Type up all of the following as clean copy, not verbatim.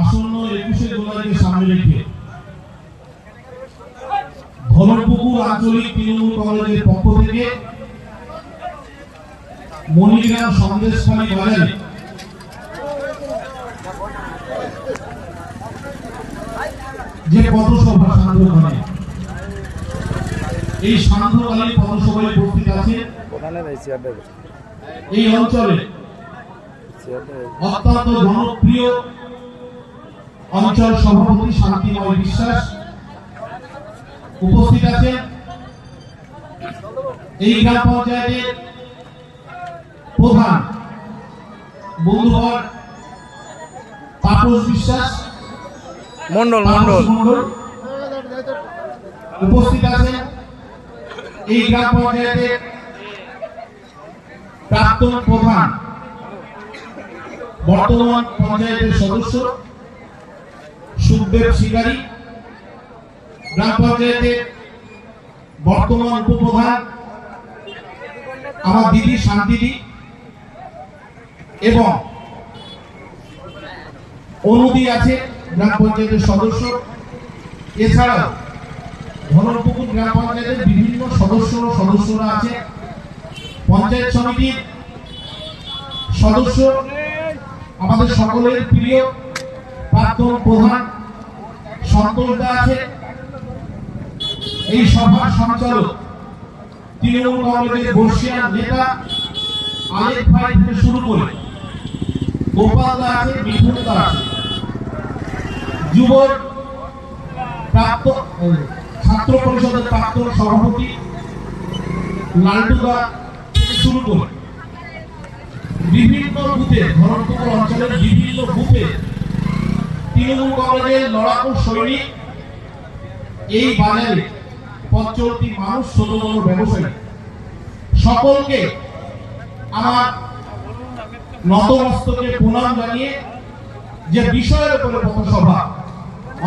আসন্ন 21শে জুলাইকে সামনে রেখে ধনপুকুর আঞ্চলিক তৃণমূল কংগ্রেসের পক্ষ থেকে মনিগ্রাম সন্দেশখালী বাজারে যে পথসভা সান্ধ্যকালীন, এই সান্ধ্যকালীন পথসভায় উপস্থিত আছে এই অঞ্চলে অত্যন্ত জনপ্রিয় অঞ্চল সভাপতি শান্তিময় বিশ্বাস, উপস্থিত আছে এই গ্রাম পঞ্চায়েতের প্রধান বন্ধুবর তাপস বিশ্বাস মন্ডল উপস্থিত আছেন এই গ্রাম পঞ্চায়েতের প্রাক্তন প্রধান বর্তমান পঞ্চায়েতের সদস্য সুখদেব শিকারী, গ্রাম পঞ্চায়েতের বর্তমান উপপ্রধান আমার দিদি শান্তিদি এবং অনুদি আছে গ্রাম পঞ্চায়েতের সদস্য। এছাড়াও ধনপুকুর গ্রাম পঞ্চায়েতের বিভিন্ন সদস্যরা আছে, পঞ্চায়েত সমিতির সদস্য আমাদের সকলের প্রিয় প্রাক্তন প্রধান সন্তোষ দা আছে। এই সভার সঞ্চালক তৃণমূল কংগ্রেসের বর্ষিয়ান নেতা আলেক ভাই থেকে শুরু করে গোপাল দা আছে, মিঠুন দা আছে, যুব ছাত্র পরিষদের প্রাক্তন সভাপতি লালটু দা থেকে শুরু করে বিভিন্ন বুথে, ধরমপুকুর অঞ্চলের বিভিন্ন বুথে তৃণমূল কংগ্রেসের লড়াকু সৈনিক, এই বাজারে পথ চলতি মানুষ, ছোট বড় ব্যবসায়ী সকলকে আমার নতমস্তকে প্রণাম জানিয়ে যে বিষয়ের উপরে পথসভা,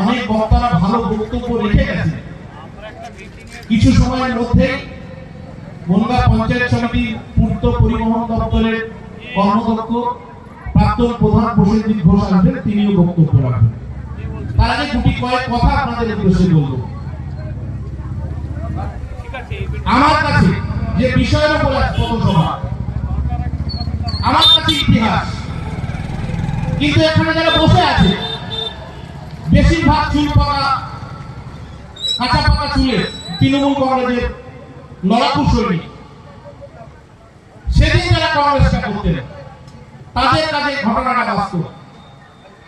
অনেক বক্তারা ভালো বক্তব্য রেখে গেছে। কিছু সময়ের মধ্যেই বনগাঁ পঞ্চায়েত সমিতি পূর্ত পরিবহন দপ্তরের কর্মদক্ষ প্রাক্তন প্রধান প্রসেনজিৎ ঘোষ আসবেন, তিনিও বক্তব্য রাখবেন। তার আগে দুটি কয়েক কথা আপনাদের উদ্দেশ্যে বলবো। আমার কাছে যে বিষয়ের উপর পথসভা, আমার কাছে ইতিহাস, কিন্তু এখানে যারা বসে আছে বেশিরভাগ চুল পাকা, কাঁচা পাকা চুলে তৃণমূল কংগ্রেসের লড়াকু সৈনিক। সেদিন যারা কংগ্রেসটা করতেন তাদের কাছে ঘটনাটা বাস্তব।